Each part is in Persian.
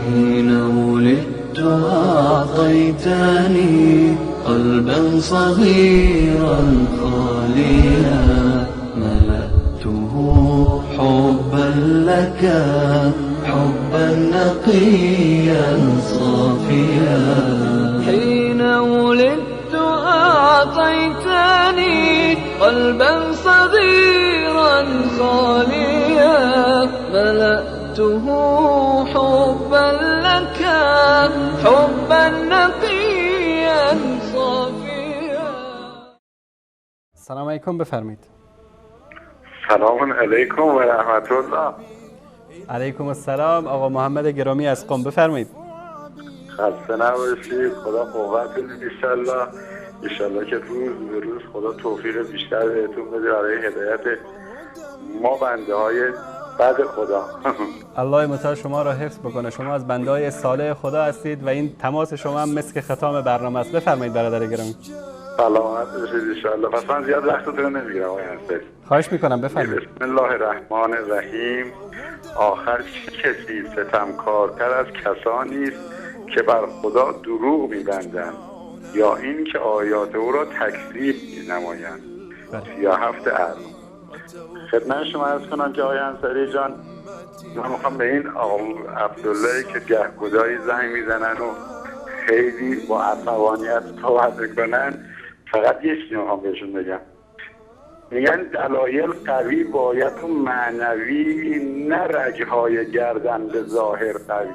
حين ولدت أعطيتني قلبا صغيرا خاليا ملأته حبا لك حبا نقيا صافيا حين ولدت أعطيتني قلبا صغيرا خاليا ملأته حبا لك حبا نقيا صافيا. سلام علیکم، بفرمایید. سلام علیکم و رحمت الله. علیکم السلام. آقا محمد گرامی از قم، بفرمایید. خسته نباشید، خدا قوت بده انشالله. انشالله که روز به روز خدا توفیق بیشتر بهتون بده برای هدایت ما بنده های بد خدا. الله متعال شما را حفظ بکنه. شما از بنده های صالح خدا هستید و این تماس شما هم مسک ختام برنامه است. بفرمایید برادر گرامی. سلامت باشید انشالله. پس من زیاد وقتتون نمیگیرم آقای انصاری. خواهش میکنم، بفرمایید. بسم الله الرحمن الرحیم. آخر کسی ستمکارتر از کسانی است که بر خدا دروغ می‌بندند یا این که آیات او را تکذیب می‌نمایند. 37 ارم. خدمت شما عرض کنم که آقای انصاری جان، من میخوام به این آقا عبدالله که گهگدایی زنگ میزنن و خیلی با عصبانیت صحبت میکنن، فقط یه چیزی میخوام بهشون بگم. میگن دلایل قوی باید و معنوی، نه رگهای گردن به ظاهر قوی.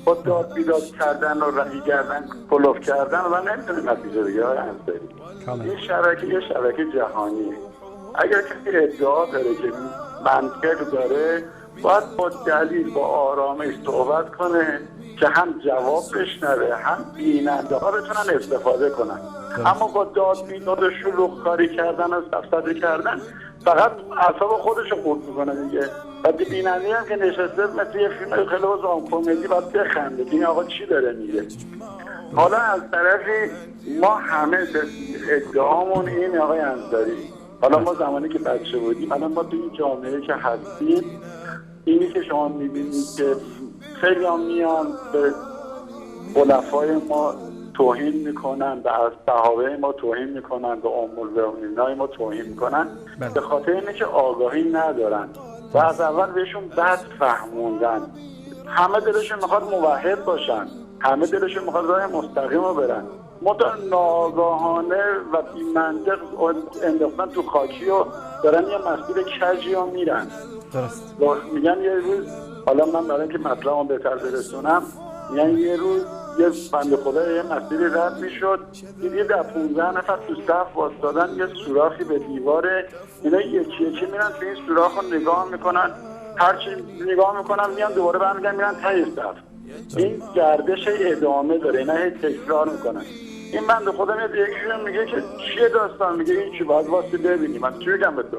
خود داد بیداد کردن و رگی گردن کلوف کردن و نمیتونه نتیجه بگه های انصاری. این شبکه یه شبکه جهانیه. اگر کسی ادعا داره که منطق داره، باید با دلیل با آرامش صحبت کنه که هم جواب بشنوه هم بیننده ها بتونن استفاده کنن. اما با داد بیداد و شلوغ کاری کردن و سفسطه کردن فقط اعصاب خودش رو خورد میکنه دیگه. و بیننده هم که نشسته مثل یه فیلم خیلی بازم کمدی باید بخنده این آقا چی داره میگه. حالا از طرفی ما همه ادعامون این آقای انصاری. حالا ما زمانی که بچه بودیم، الان ما تو این جامعه که هستیم، اینی که شما میبینید که خیلی هم میان به خلفای ما توهین میکنن، به صحابه ما توهین میکنن، به ام المؤمنین ما توهین میکنن، به خاطر اینه که آگاهی ندارن و از اول بهشون بد فهموندن. همه دلشون میخواد موحد باشن، همه دلشون میخواد راه مستقیم رو برن، ناگاهانه و بی منطق انداختن تو خاکی و دارن یه مسیر کجی رو میرن. درست. میگن یه روز، حالا من برای اینکه مطلبم بهتر برسونم، میگن یه روز یه بنده خدا یه مسیری رد میشد، دیدی در 15 نفر تو صف واسطادن، یه سوراخی به دیواره، اینا یکی یکی میرن تو این سوراخ رو نگاه میکنن، هرچی نگاه میکنن میان دوباره برمیگردن میرن ته صف. این گردش ادامه داره، اینا هی تکرار میکنن. این بنده خدا میاد یکیشون میگه که چیه داستان؟ میگه این چی باید واسه ببینیم. من چی بگم به تو؟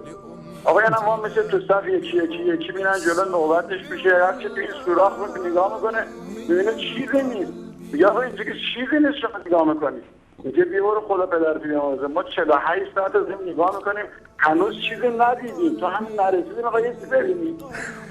آقا یعنی ما مثل تو صف یکی میرن جلو، نوبتش میشه، هرچی تو این سوراخ رو نگاه میکنه میبینه چیزی نیست. میگه آقا اینجا که چیزی نیست شما نگاه میکنی. میگه بیور خدا پدر بیامرزه، ما 48 ساعت از این نگاه میکنیم هنوز چیزی ندیدیم، تو همین نرسیدیم آقا یه چیزی ببینیم.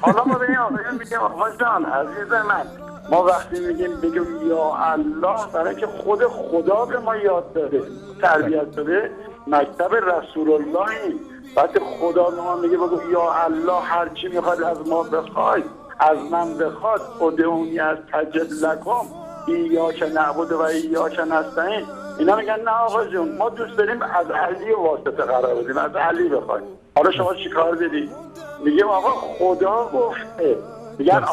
حالا ما به این آقایون میگیم آقا جان عزیز من، ما وقتی بگیم یا الله، برای که خود خدا به ما یاد داده، تربیت داده، مکتب رسول الله این. وقتی خدا به ما میگه بگو یا الله، هر چی میخواد از ما بخوای، از من بخواد، ادعونی از تجد لکم ایاک نعبد و ایاک نستعین. اینا میگن نه آقا جون، ما دوست داریم از علی واسطه قرار بدیم، از علی بخوایم. حالا شما چی کار داری؟ میگیم آقا خدا گفته. میگن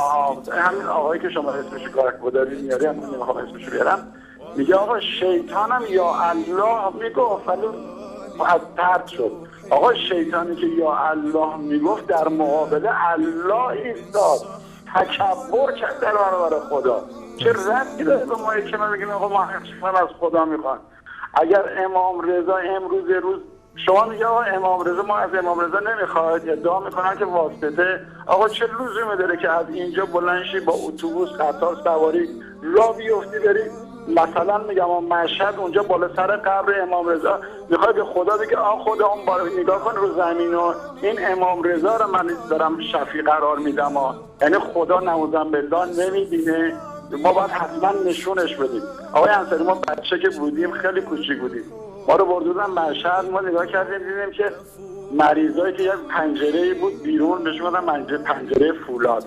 همین آقایی که شما اسمشو گهگداری میاری، من نمیخوام اسمشو بیارم، میگه آقا شیطانم یا الله میگفت ولی از طرد شد. آقا شیطانی که یا الله میگفت در مقابل الله ایستاد، تکبر کرد در برابر خدا. چه ربطی داره به ما که ما میگیم آقا ما از خدا میخوان؟ اگر امام رضا امروز شما میگه آقا امام رضا، ما از امام رضا نمیخواد، ادعا میکنن که واسطه. آقا چه لزومی داره که از اینجا بلنشی با اتوبوس قطار سواری راه بیفتی بری مثلا میگم مشهد، اونجا بالا سر قبر امام رضا میخوای به خدا بگی خدا اون بالا نگاه کن رو زمین و این امام رضا رو من دارم شفیع قرار میدم یعنی خدا نعوذ بالله نمیبینه؟ ما باید حتما نشونش بدیم. آقای انصاری ما بچه که بودیم خیلی کوچیک بودیم، ما رو بردودن مشهد، ما نگاه کردیم دیدیم که مریضایی که یک پنجره‌ای بود بیرون بهش میگفتن پنجره فولاد،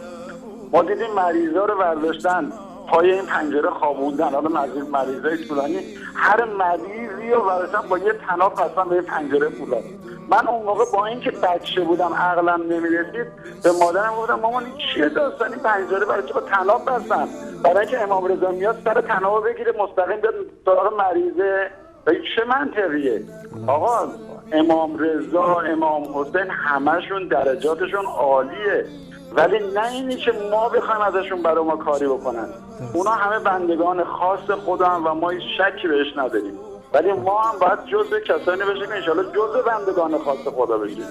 ما دیدیم مریضا رو برداشتن پای این پنجره خوابوندن، حالا مریضای طولانی هر مریضی رو برداشتن با یه طناب بستن به پنجره فولاد. من اون موقع با اینکه بچه بودم عقلم نمیرسید به مادرم گفتم مامان این چیه داستان، این پنجره برای چی با طناب بستن؟ برای اینکه امام رضا میاد سر طناب بگیره مستقیم بیاد سراغ مریضه. چه منطقیه؟ آقا امام رضا، امام حسین همشون درجاتشون عالیه، ولی نه اینی که ما بخوایم ازشون برای ما کاری بکنن. اونا همه بندگان خاص خدا هم و ما هیچ شکی بهش نداریم، ولی ما هم باید جزء کسانی بشیم که انشاءالله جزء بندگان خاص خدا بشیم.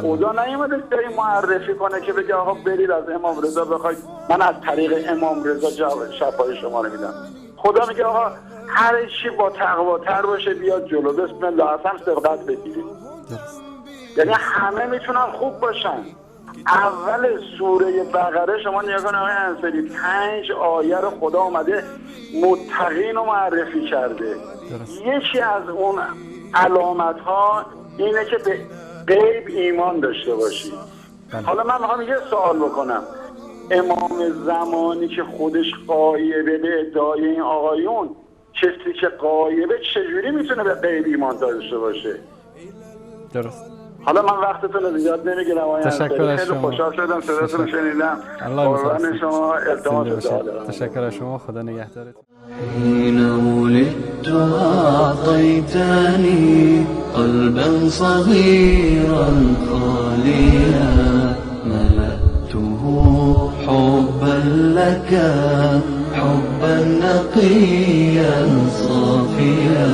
خدا نیومده جایی معرفی کنه که بگه آقا برید از امام رضا بخواید من از طریق امام رضا شفای شما رو میدم. خدا میگه آقا هر چی با تقواتر باشه بیاد جلو، بسم الله اصلا سبقت بگیرید. یعنی همه میتونن خوب باشن. اول سوره بقره شما نگاه کنید آقای انصاری 5 آیه رو خدا اومده متقین رو معرفی کرده. یکی از اون علامت ها اینه که به غیب ایمان داشته باشی. حالا من میخوام یه سوال بکنم، امام زمانی که خودش غایبه به ادعای این آقایون، کسی که غایبه چجوری میتونه به غیب ایمان داشته باشه؟ درست. حالا من وقتتون رو زیاد نمیگیرم آقای انصاری، خیلی خوشحال شدم صداتون رو شنیدم. قربان شما، التماس دعا دارم. تشکر از شما، خدا نگهدارتون. حين ولدت أعطيتني قلبا صغيرا خاليا ملأته حبا لك حبا نقيا صافيا